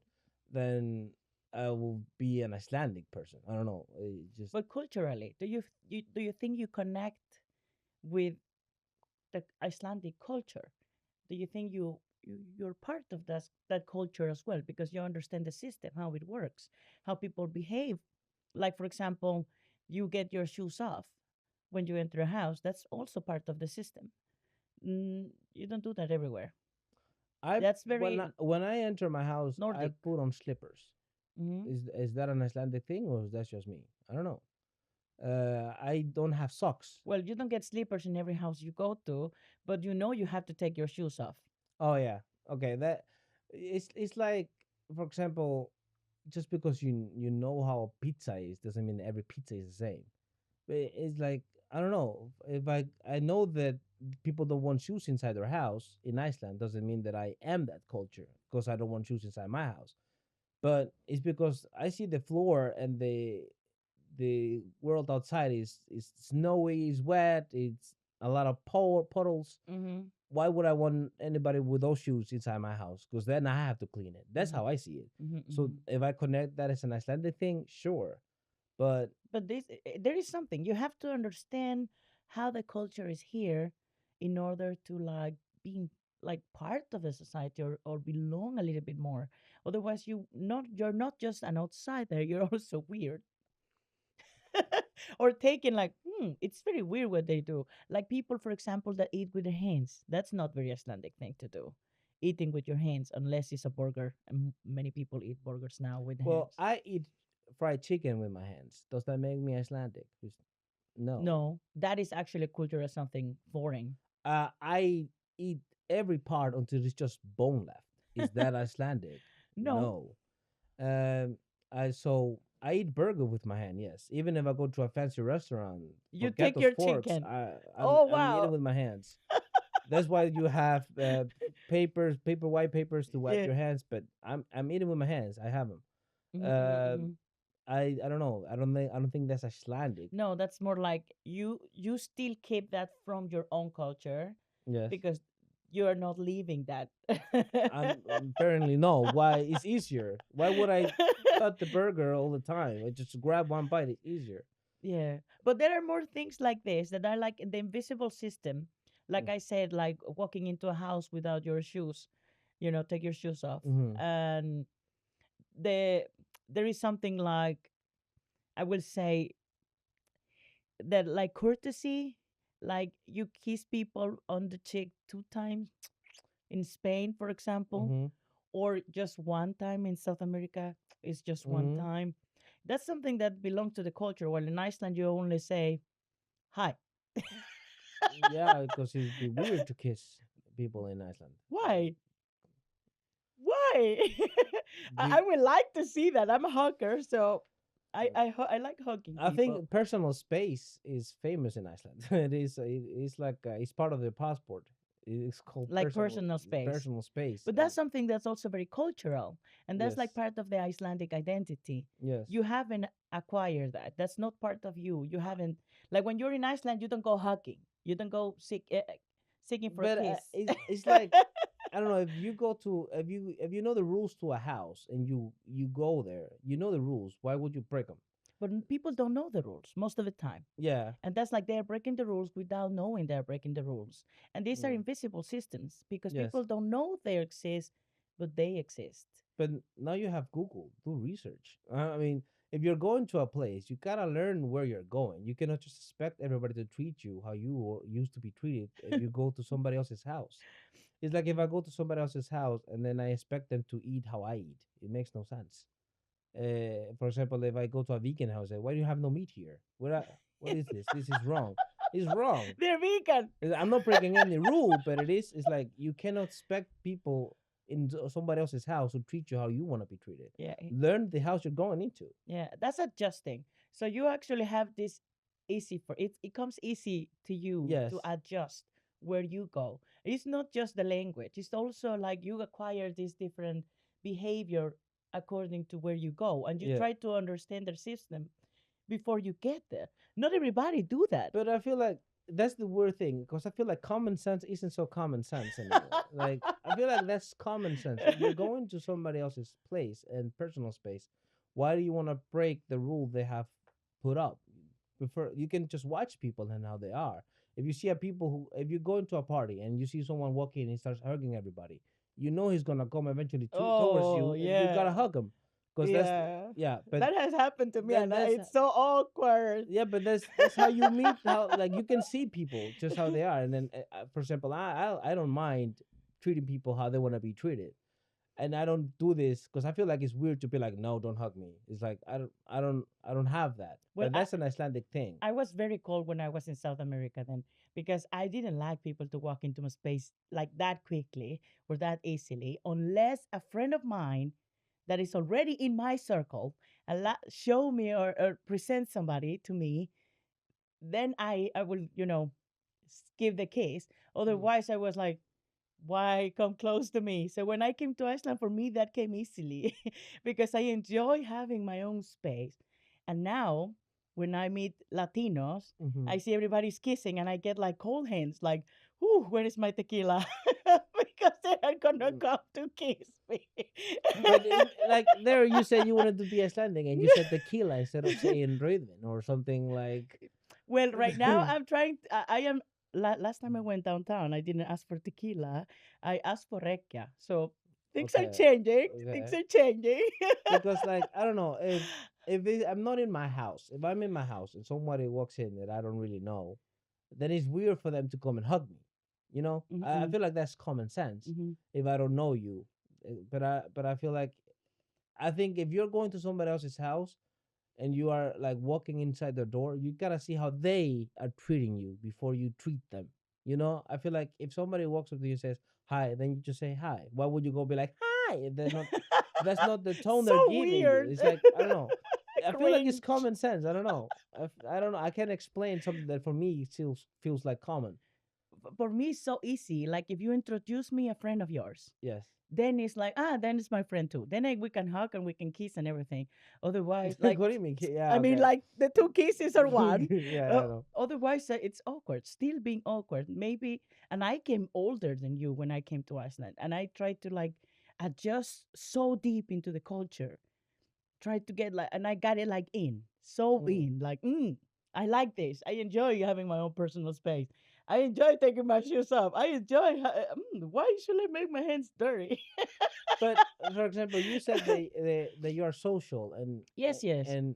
than I will be an Icelandic person. I don't know. It just But culturally, do you think you connect with the Icelandic culture? Do you think you're part of that culture as well because you understand the system, how it works, how people behave? Like for example, you get your shoes off when you enter a house. That's also part of the system. You don't do that everywhere. I That's very when I enter my house, I Nordic. put on slippers. Hmm. Is that an Icelandic thing or is that just me? I don't know. I don't have socks. Well, you don't get slippers in every house you go to, but you know you have to take your shoes off. Oh yeah. Okay. That it's like, for example, just because you know how a pizza is doesn't mean every pizza is the same. But it's like I don't know. If I know that people don't want shoes inside their house in Iceland doesn't mean that I am that culture because I don't want shoes inside my house. But it's because I see the floor and the world outside is snowy, is wet, it's a lot of puddles. Mm-hmm. Why would I want anybody with those shoes inside my house? Because then I have to clean it. That's Mm-hmm. how I see it. Mm-hmm. So Mm-hmm. if I connect that as an Icelandic thing, sure. But But there is something you have to understand how the culture is here in order to like being like part of the society or belong a little bit more. Otherwise, you're not just an outsider. You're also weird. Or taken like it's very weird what they do, like people for example that eat with their hands. That's not very Icelandic thing to do, eating with your hands, unless it's a burger, and many people eat burgers now with the well, hands. I eat fried chicken with my hands. Does that make me Icelandic? No. No, that is actually a culture as something foreign. I eat every part until it's just bone left. Is that Icelandic? No, No. Um, I eat burger with my hand. Yes, even if I go to a fancy restaurant, you forget take those your forks. chicken. I'm Oh I'm eating wow. with my hands. That's why you have white papers to wipe Yeah. your hands. But I'm eating with my hands. I have them. Mm-hmm, Um, mm-hmm. I don't know. I don't think that's Icelandic. No, that's more like you still keep that from your own culture Yes. because you are not leaving that. Apparently no. Why? It's easier. Why would I cut the burger all the time? I just grab one bite. It's easier. Yeah, but there are more things like this that are like the invisible system. Like I said, like walking into a house without your shoes, take your shoes off. Mm-hmm. And the there is something like, I will say, that like courtesy, like you kiss people on the cheek 2 times in Spain, for example, Mm-hmm. or just one time in South America. It's just one Mm-hmm. time. That's something that belongs to the culture. While in Iceland, you only say hi. Yeah, because it'd be weird to kiss people in Iceland. Why? Why? I Be- would like to see that. I'm a hugger, so I like hugging I people. think personal space is famous in Iceland. It is. It's like it's part of the passport. It's called Like personal space. personal space. But And that's something that's also very cultural. And that's like yes, part of the Icelandic identity. yes. You haven't acquired that. That's not part of you. You haven't, like when you're in Iceland, you don't go hugging. You don't go seeking for a But kiss. it's like I don't know if you go to if you know the rules to a house and you go there, you know the rules. Why would you break them? But people don't know the rules most of the time. Yeah. And that's like they're breaking the rules without knowing they're breaking the rules. And these are Mm. invisible systems because Yes. people don't know they exist, but they exist. But now you have Google. Do research. I mean, if you're going to a place, you gotta learn where you're going. You cannot just expect everybody to treat you how you used to be treated if you go to somebody else's house. It's like if I go to somebody else's house and then I expect them to eat how I eat. It makes no sense. For example, if I go to a vegan house, why do you have no meat here? What is this? This is wrong. It's wrong. They're vegan. I'm not breaking any rule, but it is. It's like you cannot expect people in somebody else's house to treat you how you want to be treated. Yeah, Learn the house you're going into. yeah, that's adjusting. So you actually have this easy for it. It comes easy to you Yes. to adjust where you go. It's not just the language. It's also like you acquire this different behavior according to where you go, and you Yeah. try to understand their system before you get there. Not everybody do that. But I feel like that's the weird thing because I feel like common sense isn't so common sense anymore. Like I feel like that's common sense. If you're going to somebody else's place and personal space, why do you want to break the rule they have put up? Prefer you can just watch people and how they are. If you see a people who, if you go into a party and you see someone walking and he starts hugging everybody, you know he's gonna come eventually towards Oh you, and you gotta yeah, hug him, because that's yeah. yeah. But That has happened to me, and that's it's so awkward. yeah, but that's how you meet. How like you can see people just how they are, and then for example, I don't mind treating people how they want to be treated, and I don't do this because I feel like it's weird to be like, no, don't hug me. It's like I don't have that. Well, But that's an Icelandic thing. I was very cold when I was in South America then because I didn't like people to walk into my space like that quickly or that easily unless a friend of mine that is already in my circle show me or present somebody to me, then I will, give the kiss. Mm. Otherwise, I was like, why come close to me? So when I came to Iceland, for me, that came easily because I enjoy having my own space. And now, when I meet Latinos, Hmm. I see everybody's kissing and I get like cold hands, like, whew, where is my tequila? Because they are gonna Mm. come to kiss me. But like there, you said you wanted to be Icelandic, and you said tequila instead of saying Reuben or something like. Well, right now I'm trying. I am. Last time I went downtown, I didn't ask for tequila. I asked for rekia. So things are Okay, changing. Things okay. are changing. Because like I don't know if I'm not in my house. If I'm in my house and somebody walks in that I don't really know, then it's weird for them to come and hug me. You know, I Mm-mm, feel like that's common sense. mm-hmm. If I don't know you, but I feel like I think if you're going to somebody else's house and you are like walking inside the door, you gotta see how they are treating you before you treat them. You know, I feel like if somebody walks up to you and says hi, then you just say hi. Why would you go be like hi? If they're not, that's not the tone they're So giving you. weird. It's like I don't know. I feel like it's Cringe. common sense. I don't know. I don't know. I can't explain something that for me feels like common. for me, it's so easy. Like if you introduce me a friend of yours, Yes. then it's like, then it's my friend too. Then we can hug and we can kiss and everything. Otherwise, like, What do you mean? I Yeah, mean, okay. like the two kisses are one. Yeah, I know. Otherwise, it's awkward. Still being awkward. Maybe, and I came older than you when I came to Iceland, and I tried to like adjust so deep into the culture. Tried to get like, and I got it like in, so Mm. in, like, I like this. I enjoy having my own personal space. I enjoy taking my shoes off. I enjoy. Why should I make my hands dirty? But for example, you said that you are social, Yes, yes. and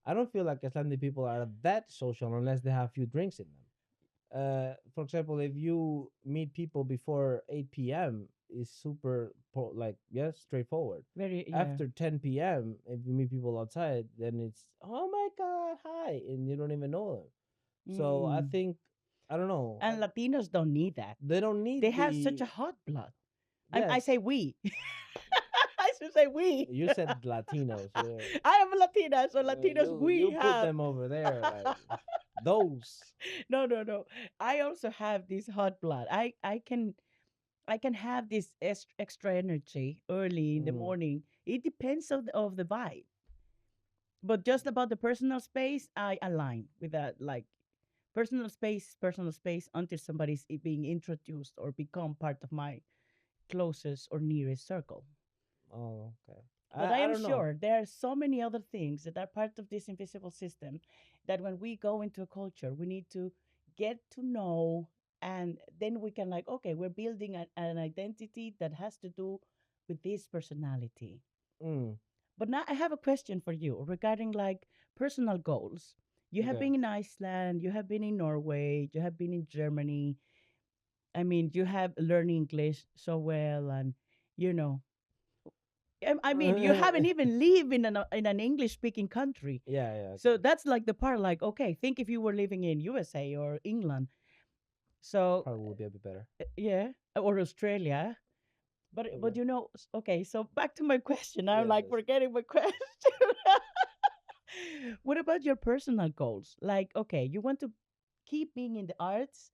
I don't feel like Icelandic people are that social unless they have a few drinks in them. For example, if you meet people before 8 p.m., is super like yes, straightforward. Very, yeah. After 10 p.m., if you meet people outside, then it's oh my god, hi, and you don't even know them. So I Mm. think I don't know. And Latinos don't need that. They don't They need have such the a hot blood. I yes. say we. I should say we. You said Latinos. I am a Latina, so Latinos we You put have. them over there like those. No, no, no. I also have this hot blood. I can have this extra energy early in the Mm, morning. It depends of the vibe. But just about the personal space, I align with that. Like personal space until somebody's being introduced or become part of my closest or nearest circle. oh, okay. But I I am don't know. sure there are so many other things that are part of this invisible system that when we go into a culture, we need to get to know, and then we can like, okay, we're building an identity that has to do with this personality. Mm, But now I have a question for you regarding like personal goals. You have okay. been in Iceland, you have been in Norway, you have been in Germany. I mean, you have learned English so well, and you know, I mean, you haven't even lived in an English speaking country. Yeah, yeah, So okay. that's like the part like, okay, think if you were living in USA or England. So Probably will be a bit better. yeah, or Australia. But Okay. okay, so back to my question. I'm Yes, like yes. forgetting my question. What about your personal goals? Like, okay, you want to keep being in the arts,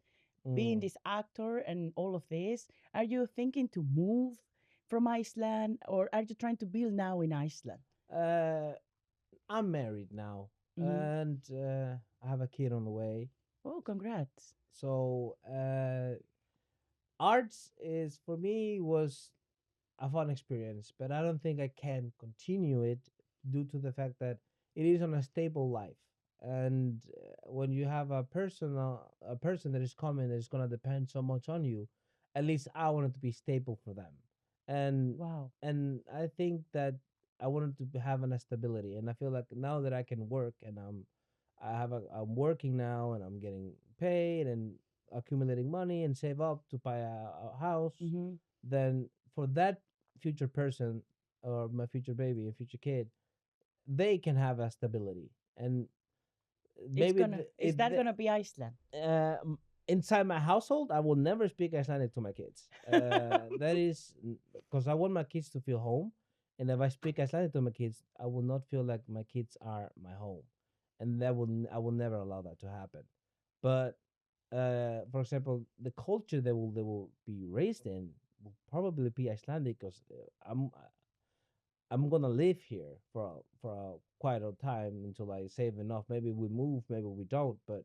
being Mm. this actor and all of this. Are you thinking to move from Iceland, or are you trying to build now in Iceland? Uh, I'm married now, Hmm. and I have a kid on the way. Oh, congrats. So arts is for me was a fun experience, but I don't think I can continue it due to the fact that it is on a stable life. And when you have a person that is coming that is gonna depend so much on you, at least I want it to be stable for them. And Wow. I think that I wanted to have an stability, and I feel like now that I can work and I'm working now and I'm getting paid and accumulating money and save up to buy a house, Mm-hmm. then for that future person or my future baby and future kid, they can have a stability. And maybe Is that gonna be Iceland? inside my household, I will never speak Icelandic to my kids. That is because I want my kids to feel home. And if I speak Icelandic to my kids, I will not feel like my kids are my home. And I will never allow that to happen. But for example, the culture they will be raised in will probably be Icelandic because I'm gonna live here for a quite a time until I save enough. Maybe we move, maybe we don't, but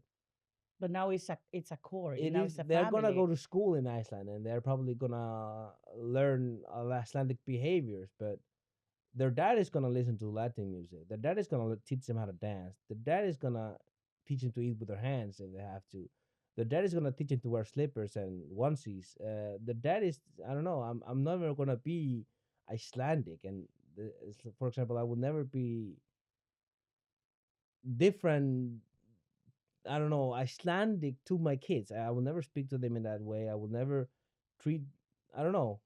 But now it's a core. it Now is it's a they're gonna go family. to school in Iceland and they're probably gonna learn Icelandic behaviors, but their dad is gonna listen to Latin music. Their dad is gonna teach them how to dance. Their dad is gonna teach them to eat with their hands if they have to. Their dad is gonna teach them to wear slippers and onesies. The dad is I don't know. I'm never gonna be Icelandic, and for example, I will never be different. I don't know Icelandic to my kids. I will never speak to them in that way. I will never treat. I don't know.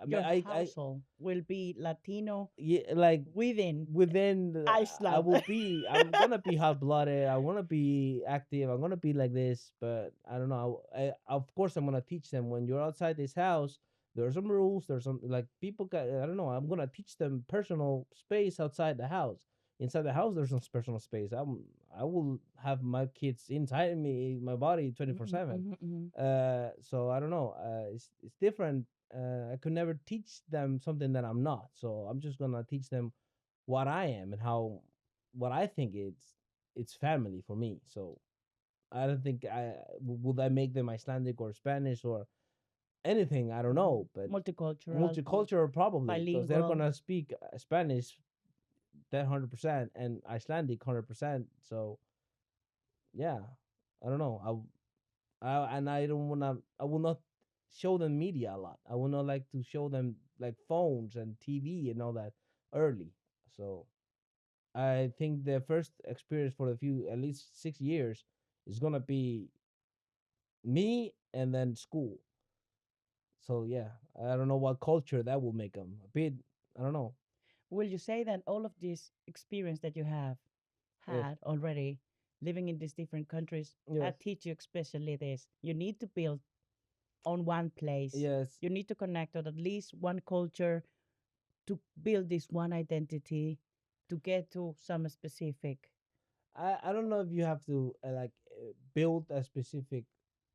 I mean, Your household will be Latino yeah, like within within I Iceland. will be I'm gonna be hot blooded. I want to be active. I'm gonna be like this, but I don't know. Of course I'm gonna teach them when you're outside this house. There's some rules. There's some like people. I don't know. I'm gonna teach them personal space outside the house. inside the house there's no personal space. I will have my kids inside me, my body, 24/7. Mm-hmm, mm-hmm. So I don't know. It's different. I could never teach them something that I'm not. So I'm just gonna teach them what I am and how what I think it's family for me. So I don't think would I make them Icelandic or Spanish or anything. I don't know, but Multicultural, multicultural probably because they're bilingual. gonna speak Spanish that 100% and Icelandic 100%. So yeah, I don't know. And I don't wanna. I will not show them media a lot. I will not like to show them like phones and TV and all that early. So I think the first experience for the few at least 6 years is gonna be me and then school. So yeah, I don't know what culture that will make them a bit. I don't know. Will you say that all of this experience that you have Yes. had already living in these different countries Yes. have teach you especially this? You need to build on one place. Yes. You need to connect with at least one culture to build this one identity to get to some specific I don't know if you have to build a specific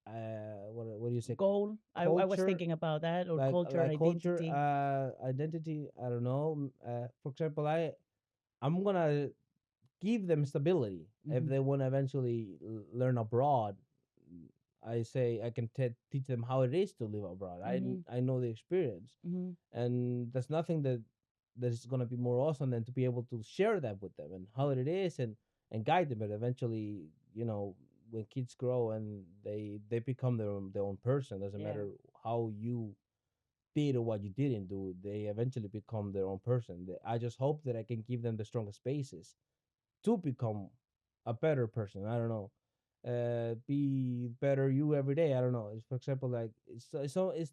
what do you say, goal. I was culture, thinking about that, or culture culture identity. identity. I don't know. For example, I'm gonna give them stability if Mm-hmm. they want to eventually learn abroad. I say I can teach them how it is to live abroad. Mm-hmm. I know the experience, Mm-hmm. and there's nothing that is gonna be more awesome than to be able to share that with them and how it is and guide them. But eventually, when kids grow and they become their own person, doesn't Yeah. matter how you did or what you didn't do, they eventually become their own person. I just hope that I can give them the strongest basis to become a better person. I don't know. Be better you every day. I don't know. It's, for example, like it's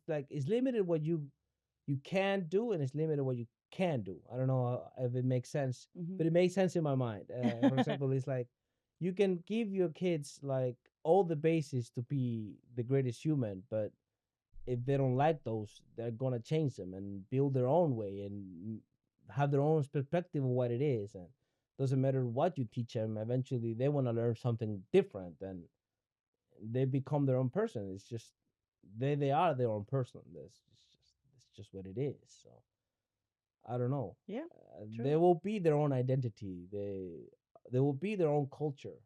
like it's limited what you can do and it's limited what you can do. I don't know if it makes sense, Mm-hmm. but it makes sense in my mind. For example, it's like you can give your kids like all the bases to be the greatest human, but if they don't like those, they're gonna change them and build their own way and have their own perspective of what it is. And doesn't matter what you teach them. Eventually, they want to learn something different, and they become their own person. It's just they are their own person. That's just what it is. So I don't know. Yeah, They true. will be their own identity. They will be their own culture.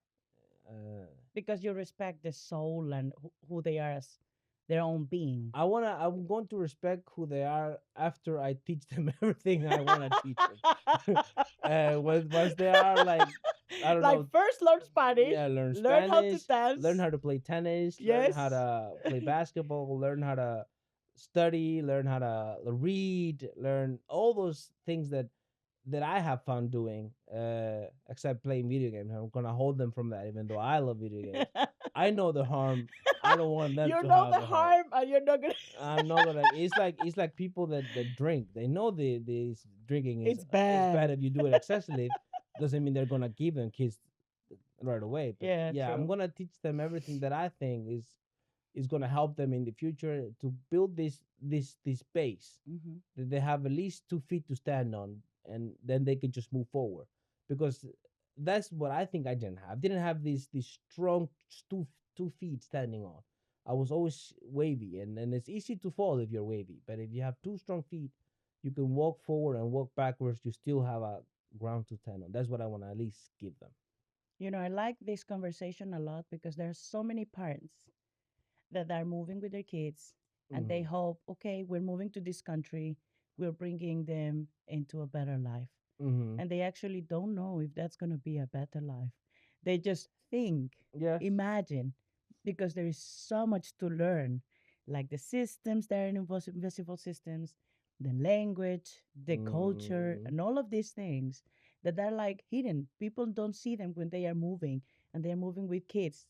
Uh, Because you respect the soul and who they are as their own being. I'm going to respect who they are after I teach them everything I wanna teach them. Once they are like, I don't Like know, first learn Spanish, yeah, learn learn how to Spanish, learn dance. how to play tennis, learn how Yes. to play basketball, learn how to study, learn how to read, learn all those things that I have fun doing, except playing video games. I'm gonna hold them from that, even though I love video games. I know the harm. I don't want them You to know have the the harm. harm and you're not gonna I'm not gonna. It's like people that drink. They know the drinking it's is bad bad. if you do it excessively. Doesn't mean they're gonna give them kids right away. But Yeah, yeah, I'm true. gonna teach them everything that I think is gonna help them in the future to build this base Hmm. that they have at least 2 feet to stand on, and then they can just move forward. Because that's what I think I didn't have. Didn't have these strong two feet standing on. I was always wavy, and it's easy to fall if you're wavy. But if you have two strong feet, you can walk forward and walk backwards. You still have a ground to stand on. That's what I want to at least give them. You know, I like this conversation a lot because there are so many parents that are moving with their kids and they Mm-hmm. hope, okay, we're moving to this country, we're bringing them into a better life. Mm-hmm. And they actually don't know if that's going to be a better life. They just think, Yes. imagine, because there is so much to learn, like the systems that are in invisible systems, the language, the culture, Mm-hmm. and all of these things that are like hidden. People don't see them when they are moving, and they are moving with kids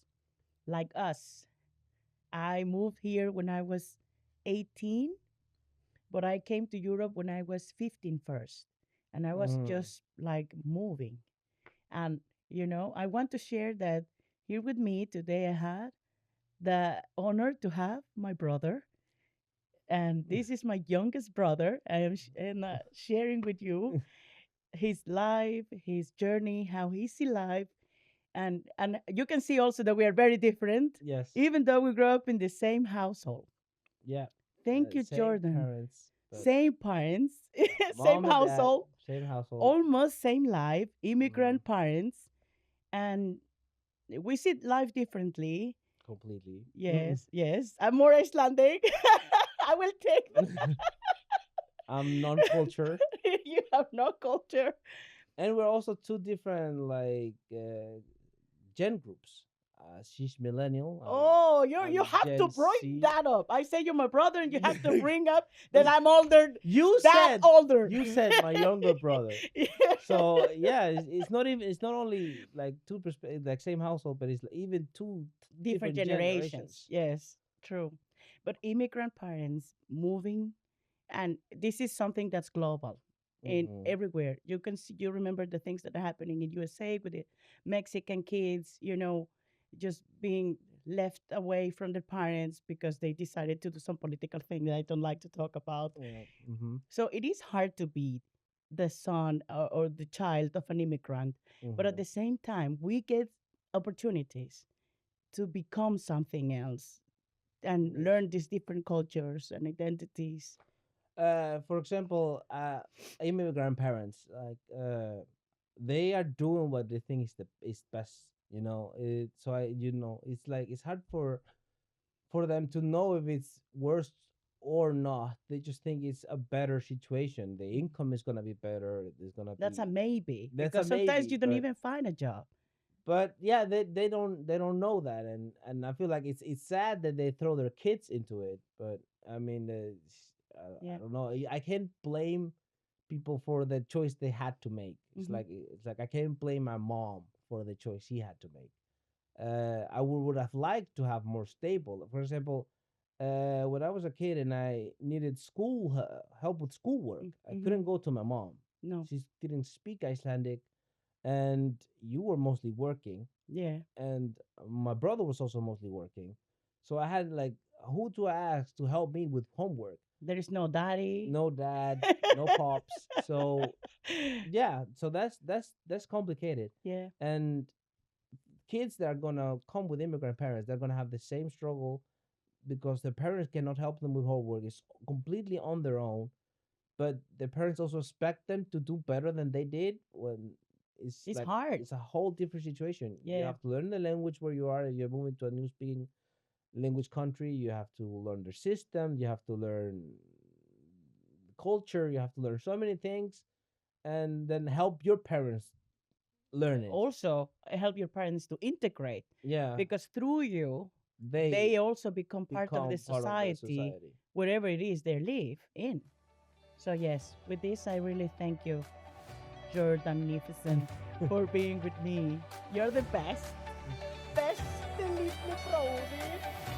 like us. I moved here when I was 18, but I came to Europe when I was 15 first. And I was Mm-hmm. just like moving. And, I want to share that here with me today I had the honor to have my brother. And this is my youngest brother. I am sharing with you. his life, his journey, how he see life, and you can see also that we are very different, Yes. even though we grew up in the same household. Yeah. Thank you, Same Jordan. parents, but Same parents, same mom and dad, household, same household. almost same life, Hmm. immigrant parents, and we see life differently. Completely. Yes, yes. I'm more Icelandic. I will take I'm non-culture, that. You have no culture. and we're also two different like gen groups. She's millennial. Oh, you I'm have to Gen bring Z. that up. I say you're my brother, and you have to bring up that I'm older, you that said older. you said my younger brother. Yeah. So yeah, it's not even, it's not only like like same household, but it's even two Different different generations. generations. Yes, true. But immigrant parents moving, and this is something that's global in Hmm. everywhere. You can see, you remember the things that are happening in USA with the Mexican kids, just being left away from their parents because they decided to do some political thing that I don't like to talk about. Yeah. Hmm. So it is hard to be the son or the child of an immigrant, but at Hmm. the same time, we get opportunities to become something else and Yes. learn these different cultures and identities. For example, immigrant parents, like they are doing what they think is best. So it's like it's hard for them to know if it's worse or not. They just think it's a better situation. The Mm. income is gonna be better. There's gonna That's a be maybe That's a because sometimes maybe, you don't even find a job. but yeah, they don't know that, and I feel like it's sad that they throw their kids into it. But I mean, I Yeah. don't know. I can't blame people for the choice they had to make. Hmm. It's like I can't blame my mom for the choice she had to make. I would have liked to have more stable. For example, when I was a kid and I needed help with schoolwork, I Hmm. couldn't go to my mom. No. She didn't speak Icelandic, and you were mostly working, Yeah. and my brother was also mostly working. So I had like who to ask to help me with homework. There is no daddy. No dad, no pops. So yeah, so that's complicated. Yeah. And kids that are gonna come with immigrant parents, they're gonna have the same struggle because their parents cannot help them with homework. It's completely on their own. But their parents also expect them to do better than they did when It's hard. it's a whole different situation. You Yeah. have to learn the language where you are. If you're moving to a new speaking language country, you have to learn their system. You have to learn culture. You have to learn so many things, and then help your parents learn it. Also, help your parents to integrate Yeah, because through you, they they also become part of the become part of the society society. wherever it is they live in. So, yes, with this, I really thank you, Jhordan Nificent, for being with me. You're the best. Best, Brody.